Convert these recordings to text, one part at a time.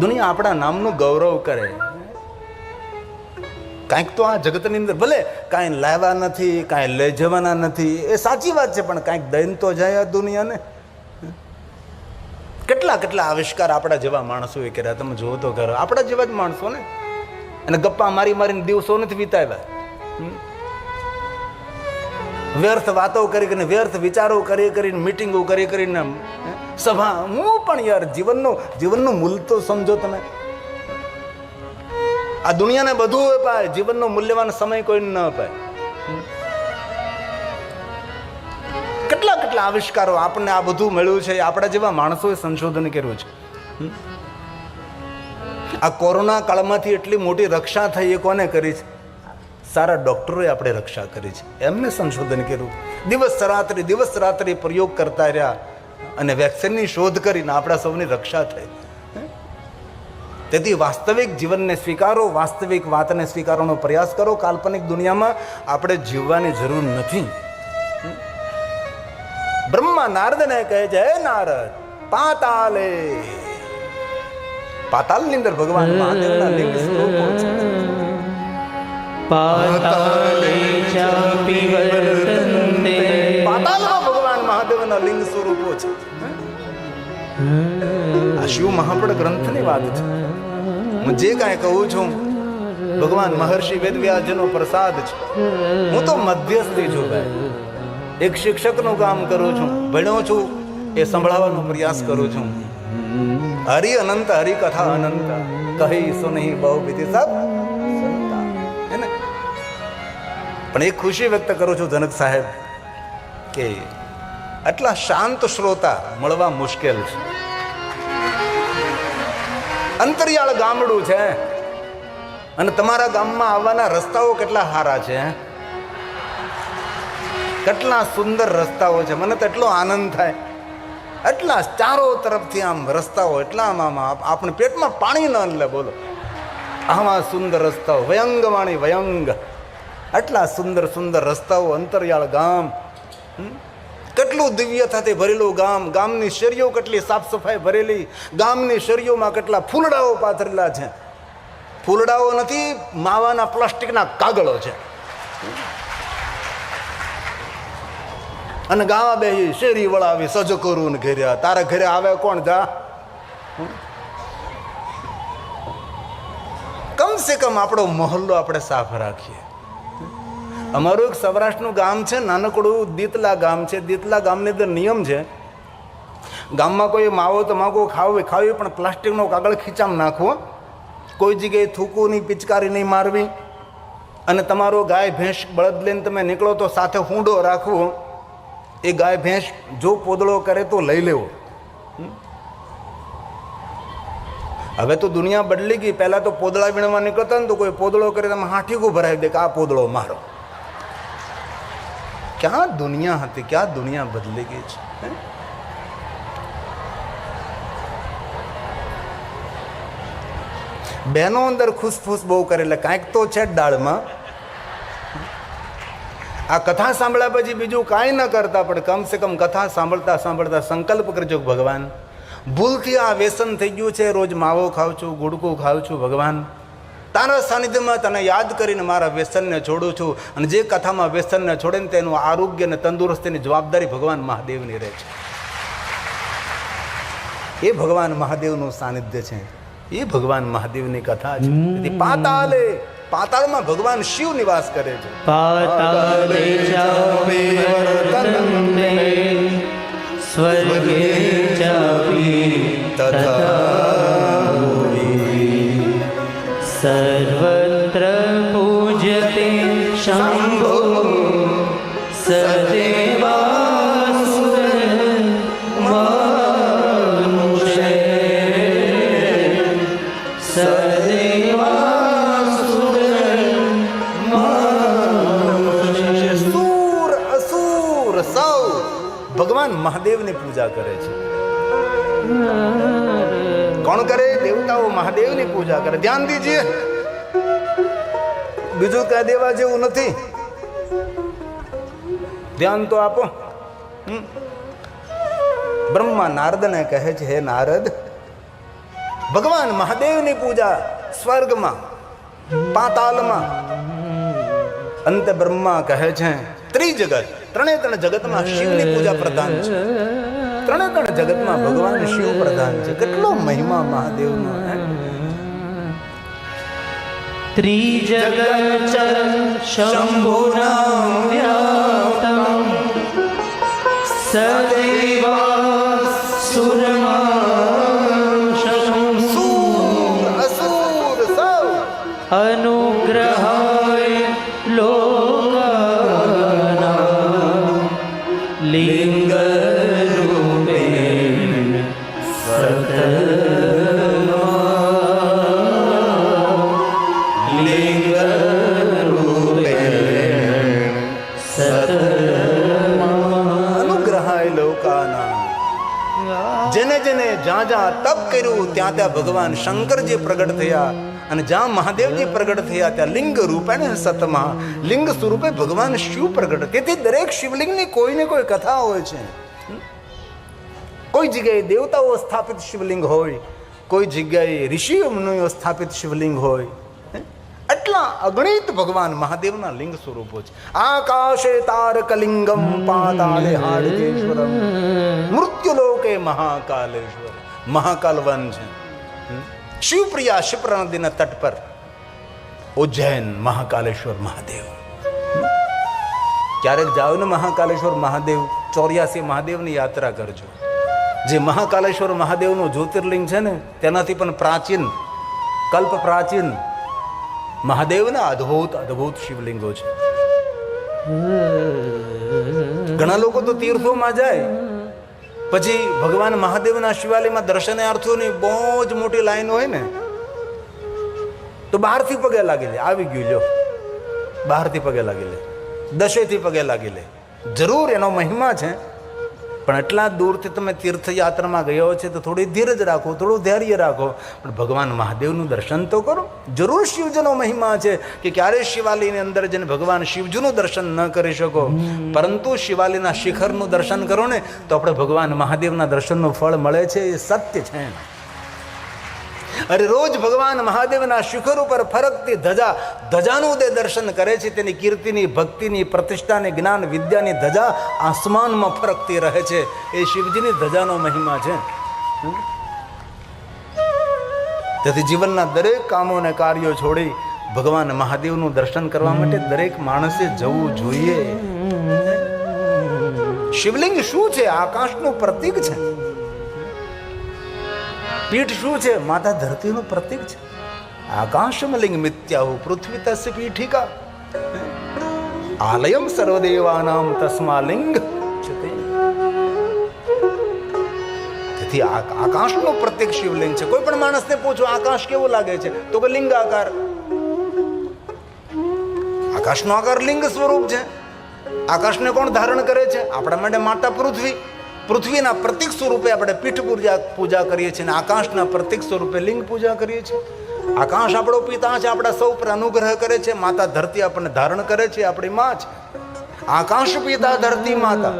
દુનિયા આપણા નામનું ગૌરવ કરે. કાંઈક તો આ જગતની અંદર ભલે કાંઈ લાવ્યા નથી, કાંઈ લઈ જવાના નથી, એ સાચી વાત છે, પણ કાંઈક દઈને તો જાય આ દુનિયાને. કેટલા કેટલા આવિષ્કાર આપણા જેવા માણસોએ કર્યા, તમે જુઓ તો કરો. આપણા જેવા જ માણસો ને, અને ગપ્પા મારી મારીને દિવસો નથી વિતાવ્યા. વ્યર્થ વાતો કરી કરીને, વ્યર્થ વિચારો કરી કરીને, મીટિંગો કરી કરીને, સભા. હું પણ યાર જીવનનું મૂલ્ય તો સમજો તમે. આ દુનિયાને બધું અપાય, જીવનનો મૂલ્યવાન સમય કોઈને ન અપાય. કેટલા કેટલા આવિષ્કારો આપણને આ બધું મળ્યું છે, આપણા જેવા માણસોએ સંશોધન કર્યું છે. આ કોરોના કાળમાંથી એટલી મોટી રક્ષા થઈ એ કોને કરી છે? સારા ડોક્ટરોએ આપણે રક્ષા કરી છે, એમને સંશોધન કર્યું. દિવસ રાત્રિ પ્રયોગ કરતા રહ્યા અને વેક્સિનની શોધ કરીને આપણા સૌની રક્ષા થઈ. તેથી વાસ્તવિક જીવનને સ્વીકારો, વાસ્તવિક વાતને સ્વીકારવાનો પ્રયાસ કરો. કાલ્પનિક દુનિયામાં આપણે જીવવાની જરૂર નથી. બ્રહ્મા નારદને કહે છે, હે નારદ, પાતાલે, પાતાલની અંદર ભગવાન મહાદેવના લિંગ સ્વરૂપો છે. પાતાલે ચાપી વર્તન્તે, પાતાલમાં ભગવાન મહાદેવના લિંગ સ્વરૂપો છે. આ શિવ મહાપડ ગ્રંથની વાત છે. હું જે કાંઈ કહું છું ભગવાન મહર્ષિ વેદવ્યાસજીનો પ્રસાદ છે. હું તો મધ્યસ્થી છું ભાઈ. એક શિક્ષકનું કામ કરું છું, ભણ્યો છું, એ સંભળાવવાનો પ્રયાસ કરું છું. હરિ અનંત, હરિ કથા અનંત, કહી સુનહી બહુ વિધિ સબ સંતા. હે ને? પણ એક ખુશી વ્યક્ત કરું છું જનક સાહેબ કે આટલા શાંત શ્રોતા મળવા મુશ્કેલ છે. અંતરિયાળ ગામડું છે અને તમારા ગામમાં આવવાના રસ્તાઓ કેટલા સારા છે, કેટલા સુંદર રસ્તાઓ છે. મને તો એટલો આનંદ થાય. એટલા ચારો તરફથી આમ રસ્તાઓ, એટલા આમ આપણે પેટમાં પાણી ન લે. બોલો, આવા સુંદર રસ્તાઓ, વયંગવાણી વયંગ, આટલા સુંદર સુંદર રસ્તાઓ. અંતરિયાળ ગામ, કેટલું દિવ્યતાથી ભરેલું ગામ. ગામની શેરીઓ કેટલી સાફ સફાઈ ભરેલી. ગામની શેરીઓમાં કેટલા ફૂલડાઓ પાથરેલા છે. ફૂલડાઓ નથી, માવાના પ્લાસ્ટિકના કાગળો છે. અને ગાવા બેહી શેરી વળાવી સજ કરું ને ઘેર્યા. તારા ઘરે આવે કોણ? જા. કમસે કમ આપણો મહોલ્લો આપણે સાફ રાખીએ. અમારું એક સૌરાષ્ટ્રનું ગામ છે, નાનકડું દીતલા ગામ છે. દીતલા ગામની અંદર નિયમ છે, ગામમાં કોઈ માવો તમાકુ ખાવી પણ પ્લાસ્ટિકનો કાગળ ખીચામાં નાખવો. કોઈ જગ્યાએ થૂકવું નહીં, પિચકારી નહીં મારવી. અને તમારો ગાય ભેંસ બળદ લઈને તમે નીકળો તો સાથે હુંડો રાખવો. એ ગાય ભેંસ જો પોદળો કરે તો લઈ લેવો. હવે તો દુનિયા બદલી ગઈ. પહેલા તો પોદળા વીણવા નીકળતા ને તો કોઈ પોદળો કરે તમે હાથીકું ભરાવી દે કે આ પોદળો મારો. ક્યાં દુનિયા હતી, ક્યાં દુનિયા બદલી ગઈ છે. બહેનો અંદર ખુશફુસ બહુ કરે એટલે કાંઈક તો છે જ દાળમાં. આ કથા સાંભળ્યા પછી બીજું કાંઈ ન કરતા, પણ કમસે કમ કથા સાંભળતા સાંભળતા સંકલ્પ કરજો, ભગવાન ભૂલથી આ વ્યસન થઈ ગયું છે, રોજ માવો ખાઉં છું, ગુડકું ખાઉં છું, ભગવાન તારા સાનિધ્યમાં તને યાદ કરીને મારા વ્યસનને છોડું છું. અને જે કથામાં વ્યસનને છોડે ને તેનું આરોગ્ય અને તંદુરસ્તીની જવાબદારી ભગવાન મહાદેવની રહે છે. એ ભગવાન મહાદેવનું સાનિધ્ય છે, એ ભગવાન મહાદેવની કથા છે. પાતાલે, પાતાળમાં ભગવાન શિવ નિવાસ કરે છે. પાતાલે ચાપી વર્તન્તે, સ્વર્ગે ચાપી તથા સર્વત્ર પૂજતે શંભો સદેવાસુર મનુષે સદેવાસુર મનુષે. સુર અસુર સૌ ભગવાન મહાદેવની પૂજા કરે છે. કોણ કરે? દેવતાઓ મહાદેવની પૂજા કરે. ધ્યાન દીજીએ, બીજું કઈ દેવા જેવું નથી. ધ્યાન તો આપો. બ્રહ્મા નારદને કહે છે, હે નારદ, ભગવાન મહાદેવની પૂજા સ્વર્ગમાં, પાતાલમાં, અંતે બ્રહ્મા કહે છે ત્રિજગત, ત્રણે ત્રણ જગતમાં શિવની પૂજા પ્રધાન છે. ત્રણે ત્રણ જગતમાં ભગવાન શિવ પ્રધાન છે. કેટલો મહિમા મહાદેવનો. ત્રિજગચર શંભુના વ્યાપ્તમ સદેવા સુરમાશમ સૂર અસુર સૌ અનુગ્રહાય લોકાનાં લિંગ રૂપેણ અનુગ્રહાય લોકાના. જેને જેને જ્યાં જ્યાં તપ કર્યું ત્યાં ત્યાં ભગવાન શંકરજી પ્રગટ થયા, અને જ્યાં મહાદેવજી પ્રગટ થયા ત્યાં લિંગ રૂપે ને સતમાં લિંગ સ્વરૂપે ભગવાન શિવ પ્રગટ. તેથી દરેક શિવલિંગની કોઈ ને કોઈ કથા હોય છે. કોઈ જગ્યાએ દેવતાઓ સ્થાપિત શિવલિંગ હોય, કોઈ જગ્યાએ ઋષિઓ મુનિઓ સ્થાપિત શિવલિંગ હોય. એટલા અગણિત ભગવાન મહાદેવના લિંગ સ્વરૂપો છે. આકાશે તારકલિંગમ પાતાળે હાડકેશ્વરમ મૃત્યુલોકે મહાકાલેશ્વર. મહાકાલ વન છે. શિવપ્રિયા શિપ્રા નદીના તટ પર ઉજ્જૈન મહાકાલેશ્વર મહાદેવ. ક્યારેક જાઓ ને મહાકાલેશ્વર મહાદેવ, 84 મહાદેવની યાત્રા કરજો. જે મહાકાલેશ્વર મહાદેવનું જ્યોતિર્લિંગ છે ને તેનાથી પણ પ્રાચીન, કલ્પ પ્રાચીન મહાદેવના અદ્ભુત અદ્ભુત શિવલિંગો છે. ઘણા લોકો તો તીર્થોમાં જાય પછી ભગવાન મહાદેવના શિવાલયમાં દર્શનાર્થીઓની બહુ જ મોટી લાઈન હોય ને તો બહારથી પગે લાગી લે. આવી ગયું લ્યો, બહારથી પગે લાગી લે, દશેથી પગે લાગી લે. જરૂર એનો મહિમા છે, પણ એટલા દૂરથી તમે તીર્થયાત્રામાં ગયો છે તો થોડી ધીરજ રાખો, થોડું ધૈર્ય રાખો, પણ ભગવાન મહાદેવનું દર્શન તો કરો. જરૂર શિવજીનો મહિમા છે કે ક્યારે શિવાલયની અંદર જઈને ભગવાન શિવજીનું દર્શન ન કરી શકો, પરંતુ શિવાલયના શિખરનું દર્શન કરો ને તો આપણે ભગવાન મહાદેવના દર્શનનું ફળ મળે છે. એ સત્ય છે. અરે રોજ ભગવાન મહાદેવના શિખર ઉપર ફરકતી ધજા, ધજાનું દે દર્શન કરે છે. તેની કીર્તિની, ભક્તિની, પ્રતિષ્ઠાની, જ્ઞાન વિદ્યાની ધજા આસમાનમાં ફરકતી રહે છે. એ શિવજીની ધજાનો મહિમા છે. તેથી જીવનના દરેક કામો અને કાર્યો છોડી ભગવાન મહાદેવનું દર્શન કરવા માટે દરેક માણસે જવું જોઈએ. શિવલિંગ શું છે? આકાશનું પ્રતીક છે. પીઠ શું છે? માતા ધરતીનું પ્રતીક છે. આકાશમ લિંગ મિત્યાહુ પૃથ્વી તસ્ય પીઠિકા આલયમ સર્વદેવાનામ તસ્મા લિંગ. તેથી આકાશનું પ્રતીક શિવલિંગ છે. કોઈ પણ માણસને પૂછો આકાશ કેવું લાગે છે તો કે લિંગ આકાર. આકાશનો આકાર લિંગ સ્વરૂપ છે. આકાશને કોણ ધારણ કરે છે? આપણા માટે માતા પૃથ્વી. પૃથ્વીના પ્રતીક સ્વરૂપે આપણે પીઠ પૂજા કરીએ છીએ, અને આકાશના પ્રતીક સ્વરૂપે લિંગ પૂજા કરીએ છીએ. આકાશ આપણો પિતા છે, આપણા સૌ પર અનુગ્રહ કરે છે. માતા ધરતી આપણને ધારણ કરે છે, આપણી માં છે. આકાશ પિતા, ધરતી માતા,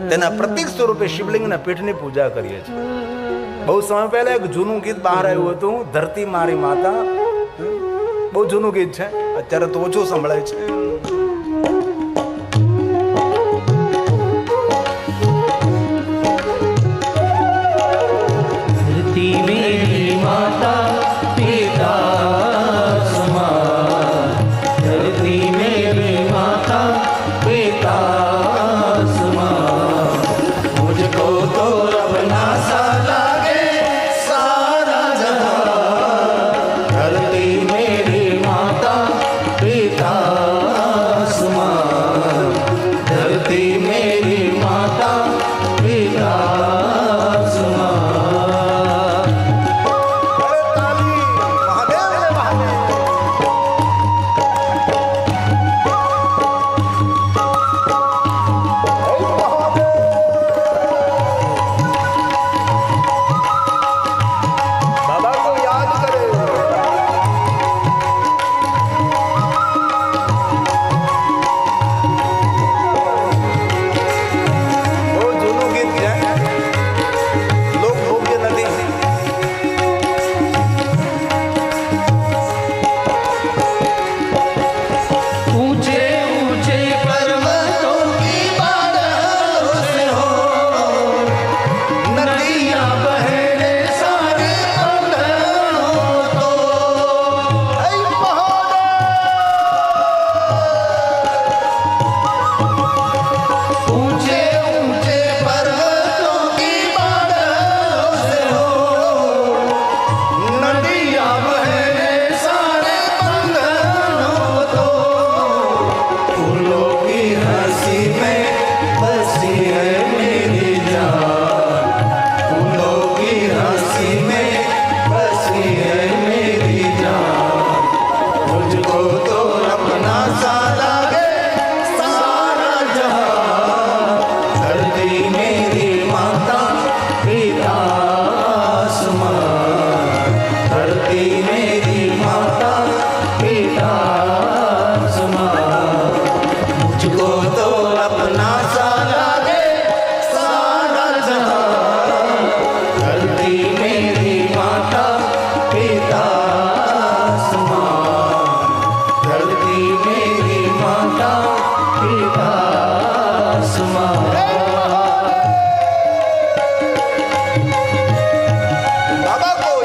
તેના પ્રતીક સ્વરૂપે શિવલિંગના પીઠની પૂજા કરીએ છીએ. બહુ સમય પહેલા એક જૂનું ગીત બહાર આવ્યું હતું, ધરતી મારી માતા. બહુ જૂનું ગીત છે, અત્યારે તો ઓછું સંભળાય છે. मेरी माता पिता समान, धरती मेरी माता पिता समान, मुझको तो अपना सा लागे सारा जहां, धरती मेरी माता पिता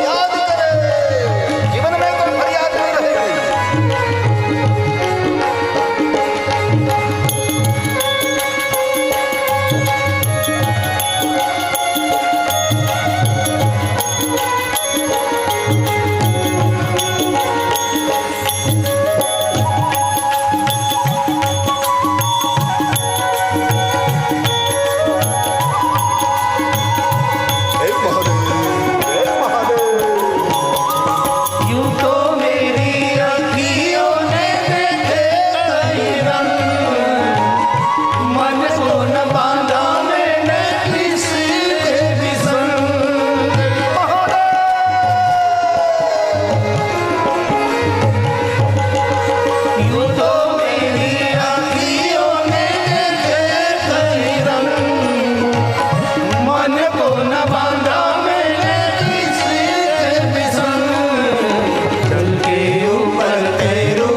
फरियाद करे जीवन में कोई फरियाद नहीं रहेगी। यूं तो मेरी अखियों ने देखे कई रंग, मन को न बांधा मैंने किसी के भी संग। यूं तो मेरी अखियों ने देखे कई रंग, मन को न बांधा मैंने किसी के भी संग। जल के ऊपर तैरू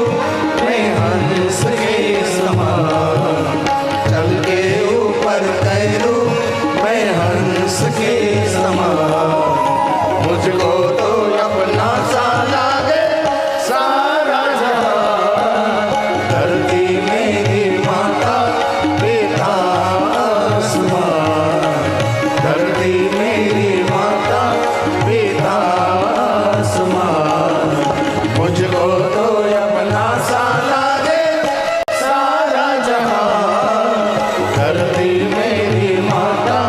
मैं हंस के समान, जल के ऊपर तैरू मैं हंस के समान। मुझको तो अपना सा लागे सारा जहां, धरती मेरी माता पिता आसमान, धरती मेरी माता पिता आसमान। मुझको तो अपना सा लागे सारा जहां, धरती मेरी माता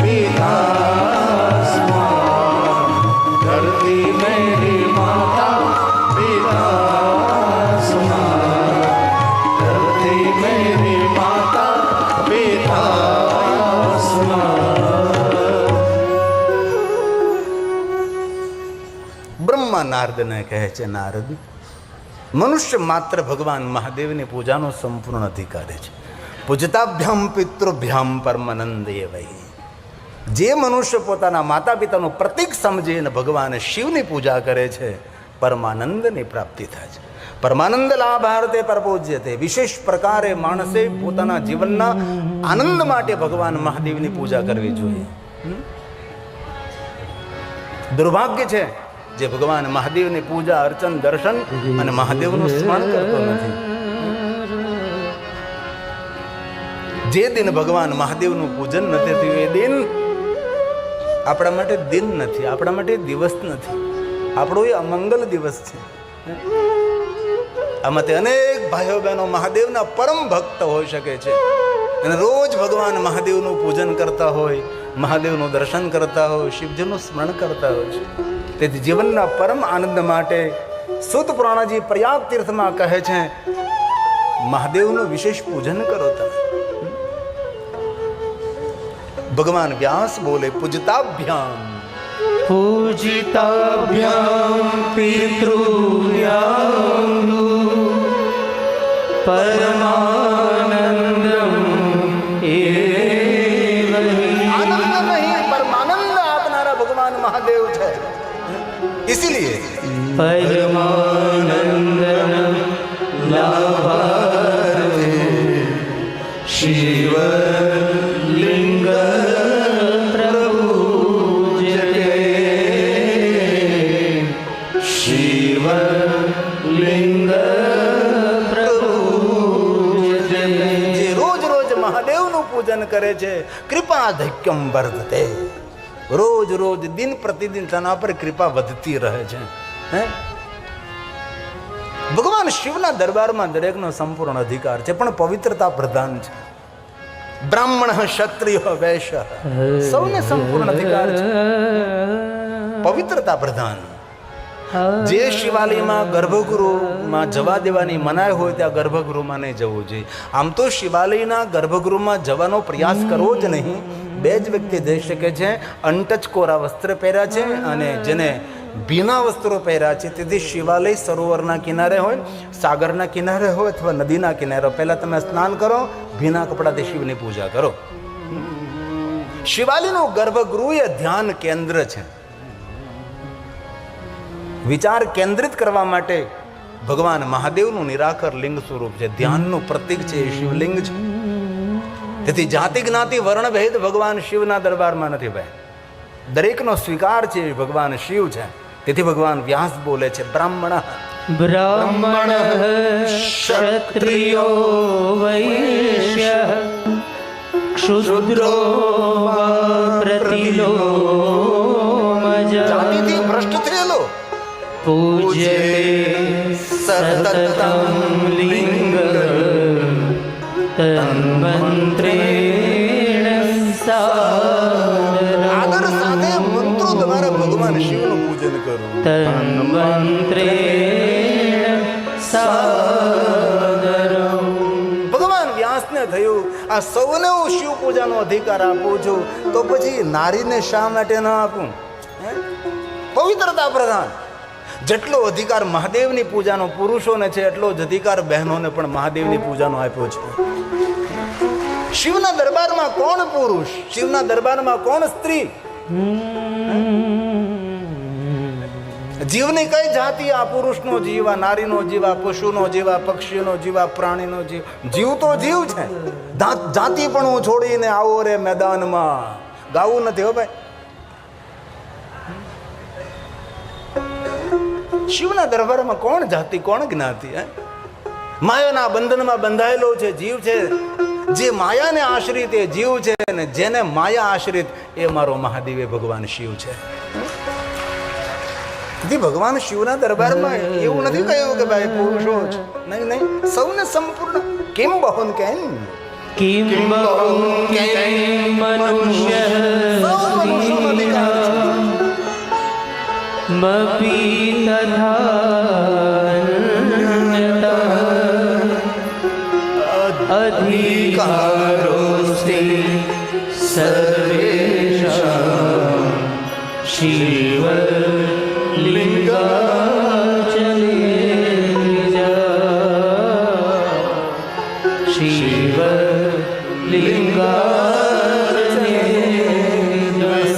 पिता आसमान, धरती मेरी माता पिता आसमान, धरती मेरी माता पिता आसमान। બ્રહ્મા નારદને કહે છે, નારદ, મનુષ્ય માત્ર ભગવાન મહાદેવની પૂજાનો સંપૂર્ણ અધિકારી છે. પૂજતાભ્યામ પિતૃભ્યામ પરમાનંદ એવૈ. જે મનુષ્ય પોતાના માતા પિતાનું પ્રતીક સમજીને ભગવાન શિવની પૂજા કરે છે, પરમાનંદની પ્રાપ્તિ થાય છે. પરમાનંદ લાભાર્થે પરપૂજ્યતે. વિશેષ પ્રકારે માણસે પોતાના જીવનના આનંદ માટે ભગવાન મહાદેવની પૂજા કરવી જોઈએ. દુર્ભાગ્ય છે જે ભગવાન મહાદેવની પૂજા અર્ચન દર્શન અને મહાદેવનું સ્મરણ કરતો નથી. જે દિન ભગવાન મહાદેવનું પૂજન નથી થયું એ દિન આપણા માટે દિન નથી, આપણા માટે દિવસ નથી, આપણો એ અમંગલ દિવસ છે. આમાંથી અનેક ભાઈઓ બહેનો મહાદેવના પરમ ભક્ત હોઈ શકે છે અને રોજ ભગવાન મહાદેવનું પૂજન કરતા હોય, મહાદેવનું દર્શન કરતા હોય, શિવજીનું સ્મરણ કરતા હોય છે. તેથી જીવનના પરમ આનંદ માટે સૂત પુરાણજી પ્રયાગ તીર્થમાં કહે છે, મહાદેવનું વિશેષ પૂજન કરો તમે. ભગવાન વ્યાસ બોલે, પૂજતાભ્યામ पूजिताभ्यां पितृभ्यां परमानंदम एव हि। आनंद नहीं परमानंद આપનારા ભગવાન મહાદેવ છે. इसीलिए परमानंद लाभार्थे शिव लिंग प्रपूज्यते, शिव लिंग प्रपूज्यते. જે રોજ રોજ મહાદેવનું પૂજન કરે છે, કૃપાધિક્યમ વર્ધતે. રોજ રોજ દિન પ્રતિદિન તેના પર કૃપા વધતી રહે છે. ભગવાન શિવના દરબારમાં દરેકનો સંપૂર્ણ અધિકાર છે, પણ પવિત્રતા પ્રધાન છે. બ્રાહ્મણ ક્ષત્રિય વૈશ્ય સૌને સંપૂર્ણ અધિકાર છે, પવિત્રતા પ્રધાન. જે શિવાલયમાં ગર્ભગૃહમાં જવા દેવાની મનાઈ હોય ત્યાં ગર્ભગૃહમાં નહીં જવું જોઈએ. આમ તો શિવાલયના ગર્ભગૃહમાં જવાનો પ્રયાસ કરવો જ નહીં. બે જ વ્યક્તિ જઈ શકે છે, અનટચ કોરા વસ્ત્ર પહેર્યા છે અને જેને ભીના વસ્ત્રો પહેર્યા છે. તેથી શિવાલય સરોવરના કિનારે હોય, સાગરના કિનારે હોય અથવા નદીના કિનારે, પહેલાં તમે સ્નાન કરો, ભીના કપડાથી શિવની પૂજા કરો. શિવાલયનું ગર્ભગૃહ એ ધ્યાન કેન્દ્ર છે. વિચાર કેન્દ્રિત કરવા માટે ભગવાન મહાદેવનું નિરાકર લિંગ સ્વરૂપ છે, ધ્યાનનું પ્રતીક છે, એ શિવલિંગ છે. તેથી જાતિ જ્ઞાતિ વર્ણ ભેદ ભગવાન શિવના દરબારમાં નથી ભાઈ. દરેકનો સ્વીકાર છે એ ભગવાન શિવ છે. તેથી ભગવાન વ્યાસ બોલે છે બ્રાહ્મણ બ્રાહ્મણ ક્ષત્રિયો વૈશ્ય ક્ષુદ્રો પ્રતિલોમજ જાતિથી ભ્રષ્ટ થયેલો પૂજ્યતે સતતમ લિંગ તન્મંત્રેણ સાદરમ આદર સાથે મંત્રો દ્વારા ભગવાન શિવનું પૂજન કરવું. તન્મંત્રેણ સાદરમ ભગવાન વ્યાસને થયું આ સૌને હું શિવ પૂજાનો અધિકાર આપું છું તો પછી નારીને શા માટે ન આપું? હે? પવિત્રતા પ્રધાન. જેટલો અધિકાર મહાદેવની પૂજાનો પુરુષોને છે એટલો જ અધિકાર બહેનોને પણ મહાદેવની પૂજાનો આપ્યો છે. શિવના દરબારમાં કોણ પુરુષ? શિવના દરબારમાં કોણ સ્ત્રી? જીવની કઈ જાતિ? આ પુરુષનો જીવ, આ નારીનો જીવ, આ પશુનો જીવ, આ પક્ષીનો જીવ, આ પ્રાણીનો જીવ. જીવ તો જીવ છે. જાતિ પણ હું છોડીને આવો રે મેદાનમાં. ગાવું નથી હો ભાઈ. શિવના દરબારમાં કોણ જાતિ, કોણ જ્ઞાતિ? માયાના બંધનમાં બંધાયેલો છે જીવ છે. જે માયાને આશ્રિત એ જીવ છે ને જેને માયા આશ્રિત એ મારો મહાદેવ એ ભગવાન શિવ છે. ભગવાન શિવના દરબારમાં એવું નથી કહ્યું કે ભાઈ પુરુષો જ નહીં, નહીં, સૌને સંપૂર્ણ. કેમ બહોન કેમ કિમ મનુષ્ય મપી તથા અધિકારોસ્તે સર્વેષાં શિવ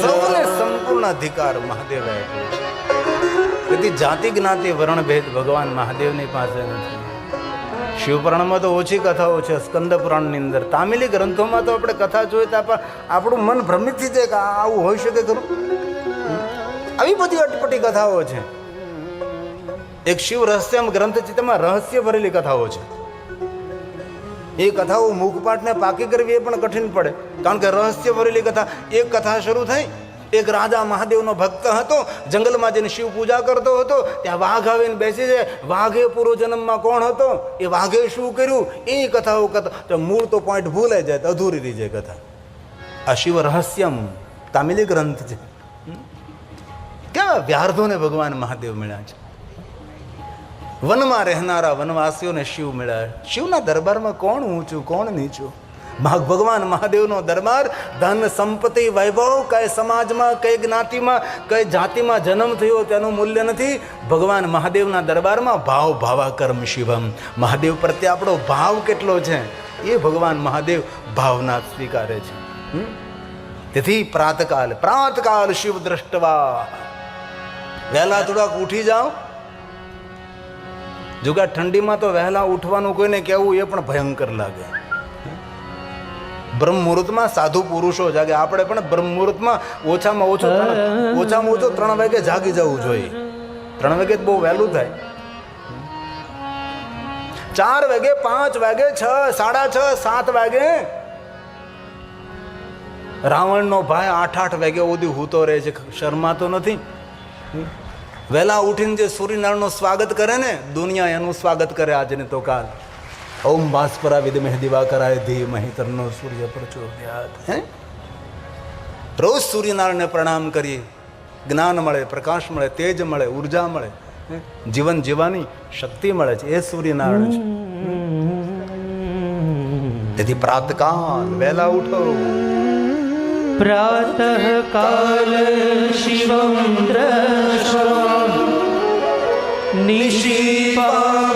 સૌને સંપૂર્ણ અધિકાર મહાદેવ આપ્યો છે. તેથી જાતિ જ્ઞાતિ વર્ણ ભેદ ભગવાન મહાદેવની પાસે નથી. શિવપુરાણમાં તો ઓછી કથાઓ છે. સ્કંદ પુરાણની અંદર, તામિલી ગ્રંથોમાં તો આપણે કથા જોઈએ તો આપણું મન ભ્રમિત થઈ જાય કે આવું હોઈ શકે ખરું? આવી બધી અટપટી કથાઓ છે. એક શિવ રહસ્યમ ગ્રંથ છે, તેમાં રહસ્ય ભરેલી કથાઓ છે. એ કથાઓ મુખપાઠને પાકી કરવી એ પણ કઠિન પડે, કારણ કે રહસ્ય ભરેલી કથા. એક કથા શરૂ થઈ. એક રાજા મહાદેવનો ભક્ત હતો, જંગલમાં જઈને શિવ પૂજા કરતો હતો. ત્યાં વાઘ આવીને બેસી જાય. વાઘે પૂર્વ જન્મમાં કોણ હતો, એ વાઘે શું કર્યું, એ કથાઓ તો મૂળ તો પોઈન્ટ ભૂલાઈ જાય, તો અધૂરી રહી જાય કથા. આ શિવ રહસ્યમ તામિલી ગ્રંથ છે. કેવા વ્યાર્ધોને ભગવાન મહાદેવ મળ્યા છે. વનમાં રહેનારા વનવાસીઓને શિવ મળ્યા. શિવના દરબારમાં કોણ ઊંચું, કોણ નીચું? ભગવાન મહાદેવનો દરબાર ધન સંપત્તિ વૈભવ કઈ સમાજમાં, કઈ જ્ઞાતિમાં, કઈ જાતિમાં જન્મ થયો તેનું મૂલ્ય નથી. ભગવાન મહાદેવના દરબારમાં ભાવ ભાવાકર્મ શિવમ. મહાદેવ પ્રત્યે આપણો ભાવ કેટલો છે એ ભગવાન મહાદેવ ભાવના સ્વીકારે છે. તેથી પ્રાતકાલ શિવ દ્રષ્ટવા. વહેલા થોડાક ઉઠી જાઓ. જો કે ઠંડીમાં તો વહેલા ઉઠવાનું કોઈને કહેવું એ પણ ભયંકર લાગે. બ્રહ્મ મુહૂર્તમાં સાધુ પુરુષો જાગે. આપણે પણ બ્રહ્મ મુહૂર્તમાં ઓછામાં ઓછો 3 વાગે જાગી જવું જોઈએ. 3 વાગે બહુ વહેલું થાય. 4 વાગે, 5 વાગે, 6, 6:30, 7 વાગે. રાવણનો ભાઈ 8 વાગે સુધી હૂતો રહે છે, શરમાતો નથી. વહેલા ઉઠીને જે સૂર્યનારાયણનું સ્વાગત કરે ને, દુનિયા એનું સ્વાગત કરે આજને તો કાલ. ઓમ ભાસ્કરા વિદ્મહે દિવાકરાય ધીમહિ તન્નો સૂર્ય પ્રચોદયાત. રોજ સૂર્યનારાયણને પ્રણામ કરીએ. જ્ઞાન મળે, પ્રકાશ મળે, તેજ મળે, ઉર્જા મળે, જીવન જીવવાની શક્તિ મળે છે. એ સૂર્યનારાયણ છે. તેથી પ્રાતકાલ વહેલા ઉઠો. પ્રાતઃ કાલ શિવમ દ્રષ્ટવા નિશી પાપ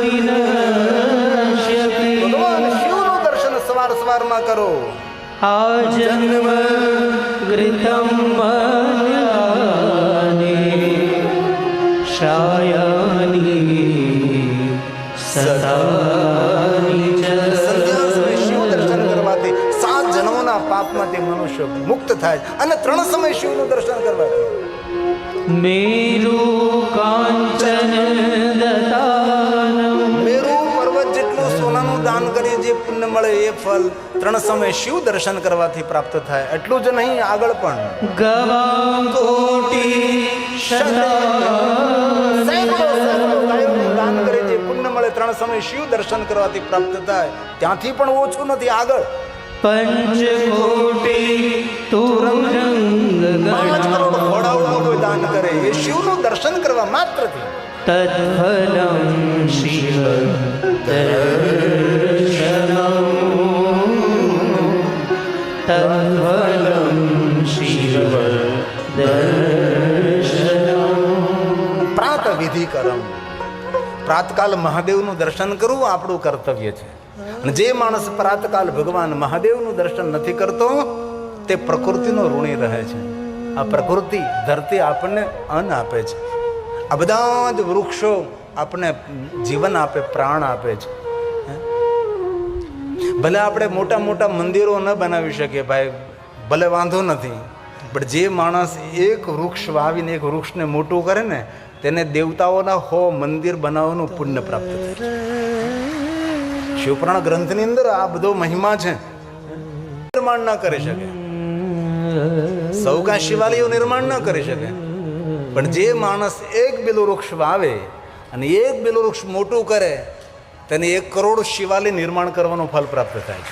વિનશ્યતિ. ભગવાન શિવનું દર્શન સવારમાં કરો. આ જન્મ ગૃતમ મન્યાને શાયાની સદાની ચ. શિવ દર્શન કરવાથી 7 જન્મોના પાપનો દુઃખમાંથી મનુષ્ય મુક્ત થાય અને 3 સમય શિવનું દર્શન કરવાથી. મેરુ કાંચન દતાનમ મેરુ પર્વત જેટલું સોનાનું દાન કરી જે પુણ્ય મળે એ ફળ 3 સમય શિવ દર્શન કરવાથી પ્રાપ્ત થાય. એટલું જ નહીં, આગળ પણ ગવાં કોટી ગાયોનું દાન કરી જે પુણ્ય મળે 3 સમય શિવ દર્શન કરવાથી પ્રાપ્ત થાય. ત્યાંથી પણ ઓછું નથી, આગળ પંચકોટી તુરંગ 5 કરોડ ઘોડાઓનું કોઈ દાન કરે એ શિવનું દર્શન કરવા માત્રથી. તત્ફલમ શિવ દર્શનમ તત્ફલમ શિવ દર્શનમ. પ્રાત વિધિ કરમ, પ્રાતકાલ મહાદેવનું દર્શન કરવું આપણું કર્તવ્ય છે. અને જે માણસ પ્રાતકાલ ભગવાન મહાદેવનું દર્શન નથી કરતો તે પ્રકૃતિનો ઋણી રહે છે. આ પ્રકૃતિ ધરતી આપણને અન્ન આપે છે. આ બધા જ વૃક્ષો આપણને જીવન આપે, પ્રાણ આપે છે. ભલે આપણે મોટા મોટા મંદિરો ન બનાવી શકીએ ભાઈ, ભલે વાંધો નથી, પણ જે માણસ એક વૃક્ષ વાવીને એક વૃક્ષને મોટું કરે ને તેને દેવતાઓના 100 મંદિર બનાવવાનું પુણ્ય પ્રાપ્ત થાય છે. શિવપુરાણ ગ્રંથની અંદર આ બધો મહિમા છે. નિર્માણ ના કરી શકે, સૌ કાંઈ શિવાલયો નિર્માણ ન કરી શકે, પણ જે માણસ એક બેલું વૃક્ષ વાવે અને એક બેલું વૃક્ષ મોટું કરે તેને 1 કરોડ શિવાલય નિર્માણ કરવાનું ફળ પ્રાપ્ત થાય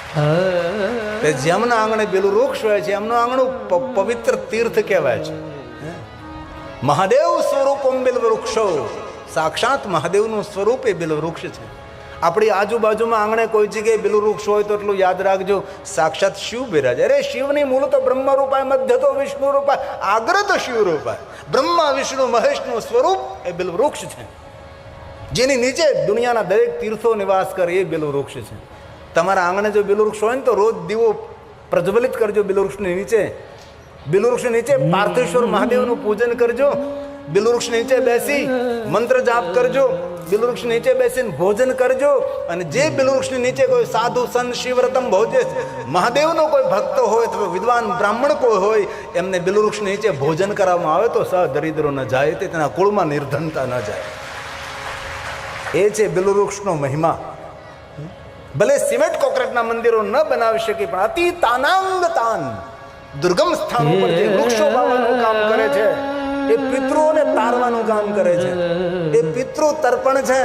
છે. જેમના આંગણે બેલું વૃક્ષ હોય છે એમનું આંગણું પવિત્ર તીર્થ કહેવાય છે. મહાદેવ સ્વરૂપમ બિલ વૃક્ષો, સાક્ષાત મહાદેવનું સ્વરૂપ એ બિલ વૃક્ષ છે. આપણી આજુબાજુમાં આંગણે કોઈ જગ્યાએ બિલ વૃક્ષ હોય તો એટલું યાદ રાખજો, સાક્ષાત શિવ બિરાજે. અરે શિવની મૂળ તો બ્રહ્મ રૂપાય, મધ્ય તો વિષ્ણુ રૂપાય, આગળ તો શિવ રૂપાય. બ્રહ્મા વિષ્ણુ મહેશનું સ્વરૂપ એ બિલ વૃક્ષ છે. જેની નીચે દુનિયાના દરેક તીર્થો નિવાસ કરે એ બિલ વૃક્ષ છે. તમારા આંગણે જો બિલ વૃક્ષ હોય ને તો રોજ દીવો પ્રજ્વલિત કરજો બિલ વૃક્ષની નીચે. બિલ વૃક્ષની નીચે પાર્થેશ્વર મહાદેવનું પૂજન કરજો. બિલ વૃક્ષ નીચે બેસી મંત્ર જાપ કરજો. બિલ વૃક્ષ નીચે બેસીને ભોજન કરજો. અને જે બિલ વૃક્ષની નીચે કોઈ સાધુ સંત શિવવ્રતમ ભોજે, મહાદેવનો કોઈ ભક્ત હોય અથવા વિદ્વાન બ્રાહ્મણ કોઈ હોય એમને બિલ વૃક્ષ નીચે ભોજન કરવામાં આવે તો સદરિદ્રો ન જાય, તે તેના કુળમાં નિર્ધનતા ન જાય. એ છે બિલ વૃક્ષનો મહિમા. ભલે સિમેન્ટ કોન્ક્રીટના મંદિરો ન બનાવી શકે પણ અતિ તાનાંગ તાન દુર્ગમ સ્થાનો પર જે વૃક્ષો વાવવાનું કામ કરે છે એ પિતૃઓને તારવાનું કામ કરે છે. એ પિતૃ તર્પણ છે.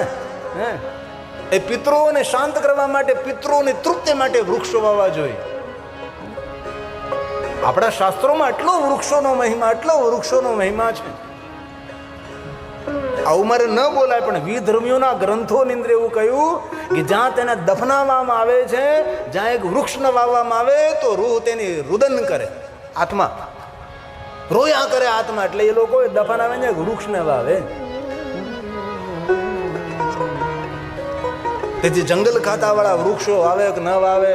એ પિતૃઓને શાંત કરવા માટે, પિતૃઓની તૃપ્તિ માટે વૃક્ષો વાવવા જોઈએ. આપણા શાસ્ત્રોમાં એટલો વૃક્ષોનો મહિમા છે. આવું મારે ન બોલાય, પણ વિધર્મીઓના ગ્રંથોની અંદર એવું કહ્યું કે જ્યાં તેને દફનાવવામાં આવે છે, જ્યાં એક વૃક્ષ ન વાવવામાં આવે તો રૂહ તેની રુદન કરે, આત્મા રોયા કરે આત્મા. એટલે એ લોકો દફનાવે ને વૃક્ષને વાવે. તેથી જંગલ ખાતાવાળા વૃક્ષો વાવે કે ન વાવે,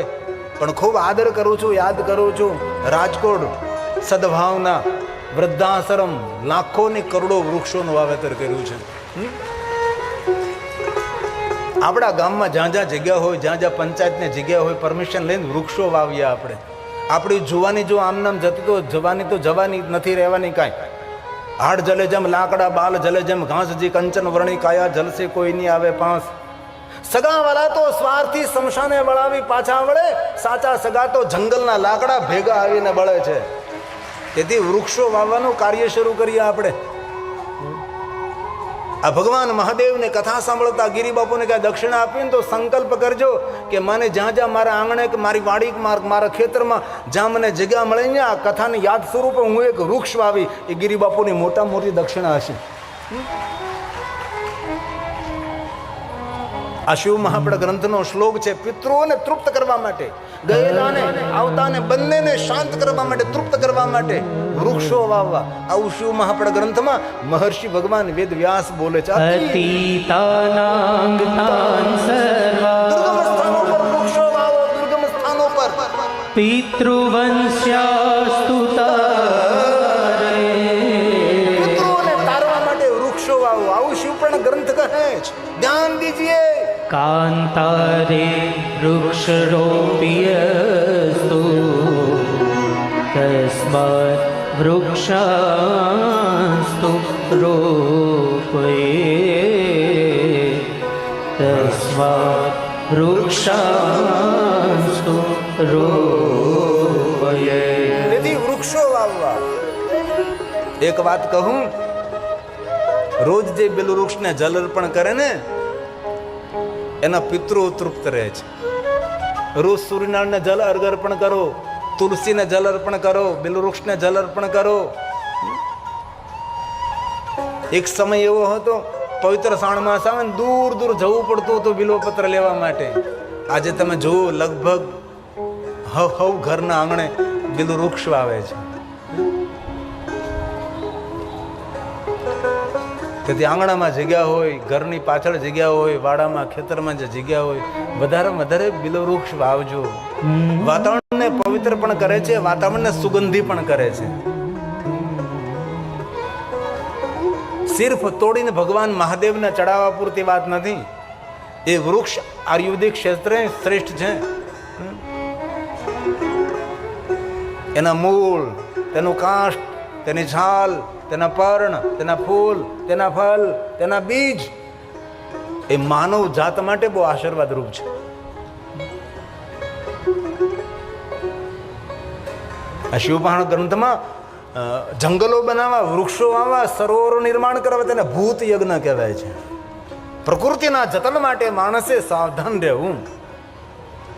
પણ ખૂબ આદર કરું છું, યાદ કરું છું. રાજકોટ સદભાવના વૃદ્ધાશ્રમ લાખોની કરોડો વૃક્ષોનું વાવેતર કર્યું છે. આપણા ગામમાં જ્યાં જ્યાં જગ્યા હોય, જ્યાં જ્યાં પંચાયતની જગ્યા હોય, પરમિશન લઈને વૃક્ષો વાવીએ. આપણી જુવાની જો આમનામ જતી તો જવાની નથી રહેવાની કાંઈ. હાડ જલે જેમ લાકડા, બાલ જલે જેમ ઘાસ, જી કંચન વર્ણી કાયા જલસે કોઈ નહીં આવે પાંસ. સગા વાળા તો સ્વાર્થી શમશાને વળાવી પાછા વળે, સાચા સગા તો જંગલના લાકડા ભેગા આવીને બળે છે. તેથી વૃક્ષો વાવવાનું કાર્ય શરૂ કરીએ આપણે. આ ભગવાન મહાદેવને કથા સાંભળતા ગિરિબાપુને કાંઈ દક્ષિણા આપીને તો સંકલ્પ કરજો કે મને જ્યાં જ્યાં મારા આંગણે કે મારી વાડી મારા ખેતરમાં જ્યાં મને જગ્યા મળે ને આ કથાની યાદ સ્વરૂપે હું એક વૃક્ષ વાવી. એ ગિરિબાપુની મોટી દક્ષિણા હશે. આ શિવ મહાપડ ગ્રંથનો શ્લોક છે. પિતૃઓને તૃપ્ત કરવા માટે, ગયેલાને આવતાને બંનેને શાંત કરવા માટે, તૃપ્ત કરવા માટે વૃક્ષો વાવવા. આવું શિવ મહાપડ ગ્રંથમાં મહર્ષિ ભગવાન વેદ વ્યાસ બોલે છે. અતીતાનાંગ તાન સર્વા દુર્ગમ સ્થાનો પર વૃક્ષો વાવો, દુર્ગમ સ્થાનો પર. પિતૃવંશ્યાસ્તુતારે પિતૃઓને તારવા માટે વૃક્ષો વાવો. આવું શિવપુરાણ ગ્રંથ કહે છે. ધ્યાન દીજીએ. કાંતારે વૃક્ષરોપિયસ્તુ તસ્માત વૃક્ષાસ્તુ રોપયે તસ્માત વૃક્ષાસ્તુ રોપયે. તેથી વૃક્ષો વાવવા. એક વાત કહું, રોજ જે બેલું વૃક્ષને જલ અર્પણ કરે ને એના પિતૃ તૃપ્ત રહે છે. રોજ સૂર્યનારાયણને જલ અર્પણ કરો, તુલસીને જલ અર્પણ કરો, બેલું વૃક્ષને જલ અર્પણ કરો. એક સમય એવો હતો પવિત્ર શ્રાવણ માસ આવે ને દૂર દૂર જવું પડતું હતું બિલ્વપત્ર લેવા માટે. આજે તમે જુઓ લગભગ હવ ઘરના આંગણે બેલું વૃક્ષ વાવે છે. તેથી આંગણામાં જગ્યા હોય, ઘરની પાછળ જગ્યા હોય, વાડામાં ખેતરમાં જે જગ્યા હોય, વધારે બિલો વૃક્ષ વાવજો. વાતાવરણને પવિત્ર પણ કરે છે, વાતાવરણને સુગંધી પણ કરે છે. સિર્ફ તોડીને ભગવાન મહાદેવને ચડાવવા પૂરતી વાત નથી. એ વૃક્ષ આયુર્વેદિક ક્ષેત્રે શ્રેષ્ઠ છે. એના મૂળ, તેનું કાષ્ઠ, તેની છાલ, તેના પર્ણ, તેના ફૂલ, તેના ફળ, તેના બીજ એ માનવ જાત માટે બહુ આશીર્વાદ રૂપ છે. આ શિવપુરાણ ગ્રંથમાં જંગલો બનાવવા, વૃક્ષો વાવવા, સરોવરો નિર્માણ કરવા તેને ભૂત યજ્ઞ કહેવાય છે. પ્રકૃતિના જતન માટે માણસે સાવધાન રહેવું.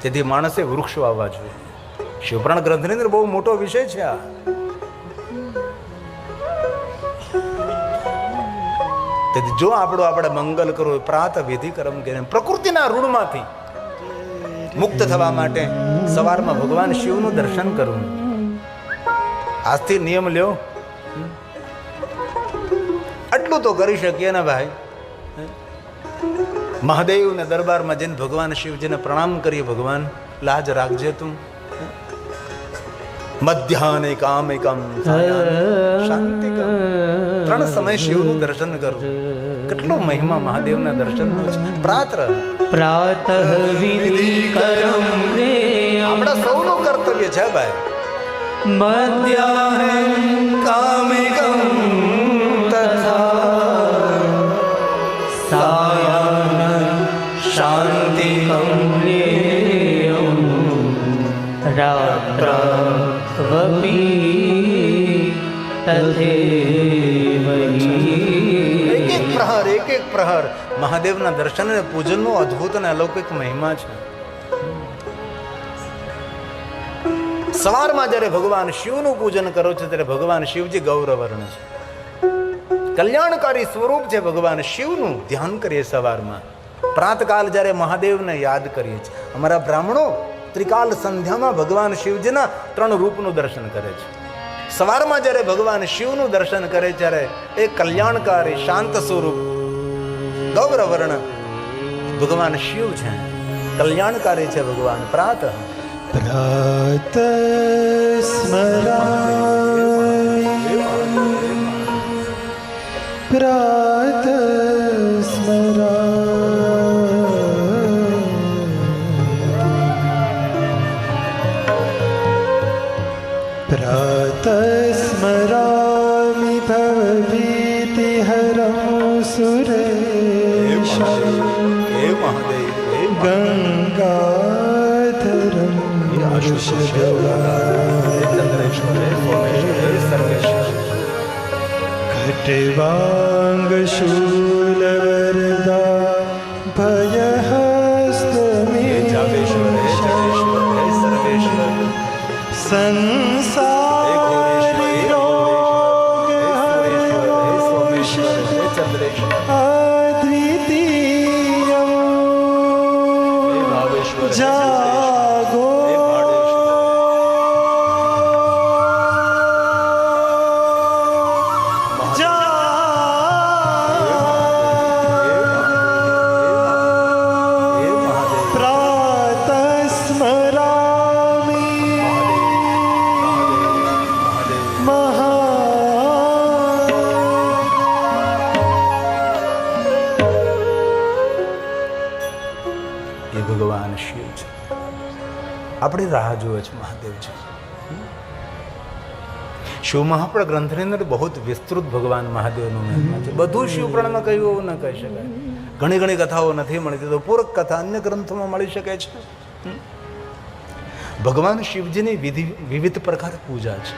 તેથી માણસે વૃક્ષ વાવવા જોઈએ. શિવપુરાણ ગ્રંથની અંદર બહુ મોટો વિષય છે આ. તેથી જો આપણે મંગલ કરવું, પ્રાત વિધિ કર્મ કરીને પ્રકૃતિના ઋણમાંથી મુક્ત થવા માટે સવારમાં ભગવાન શિવનું દર્શન કરવું. આજથી નિયમ લ્યો, આટલું તો કરી શકીએ ને ભાઈ. મહાદેવને દરબારમાં જઈને ભગવાન શિવજીને પ્રણામ કરીએ. ભગવાન લાજ રાખજે તું. મધ્યાહને કામિકમ શાંતિકમ. 3 સમય શિવનું દર્શન કરવું. કેટલો મહિમા મહાદેવના દર્શનનો છે. પ્રાતઃ વિધિ કરમ રે આપણા સૌનું કર્તવ્ય છે ભાઈ. મધ્યાહન કામિકમ તથા સાયાહ્ન શાંતિકમ રેયમ રાત્રવપી તથેવહી. એક એક પ્રહર મહાદેવના દર્શન અને પૂજનનો અદ્ભુત અને અલૌકિક મહિમા છે. સવારમાં જ્યારે ભગવાન શિવનું પૂજન કરો છો ત્યારે ભગવાન શિવજી ગૌરવર્ણ છે. કલ્યાણકારી સ્વરૂપ છે ભગવાન શિવનું ધ્યાન કરીએ સવારમાં. પ્રાતકાલ જ્યારે મહાદેવને યાદ કરીએ છીએ. અમારા બ્રાહ્મણો ત્રિકાલ સંધ્યામાં ભગવાન શિવજીના 3 રૂપનું દર્શન કરે છે. સવારમાં જ્યારે ભગવાન શિવનું દર્શન કરે ત્યારે એ કલ્યાણકારી શાંત સ્વરૂપ ગૌરવર્ણ ભગવાન શિવ છે. કલ્યાણકારી છે ભગવાન. પ્રાતઃ પ્રાત સ્મરામિ પ્રાત સ્મરામિ ભવભીતિહરં સુરેશં ગંગાધરં ખટ્વાંગશૂલવરદા ભયહસ્તમે સંસારી અદ્વિતીયં જાગો ભગવાન શિવ છે. આપણે રાહ જોવે છે મહાદેવ છે. શિવ મહાપુરાણ ગ્રંથની અંદર બહુ જ વિસ્તૃત ભગવાન મહાદેવનું મહિમા છે. બધું શિવ પુરાણમાં કહ્યું એવું ન કહી શકાય. ઘણી ઘણી કથાઓ નથી મળતી, તો પૂરક કથા અન્ય ગ્રંથોમાં મળી શકે છે. ભગવાન શિવજીની વિવિધ પ્રકાર પૂજા છે.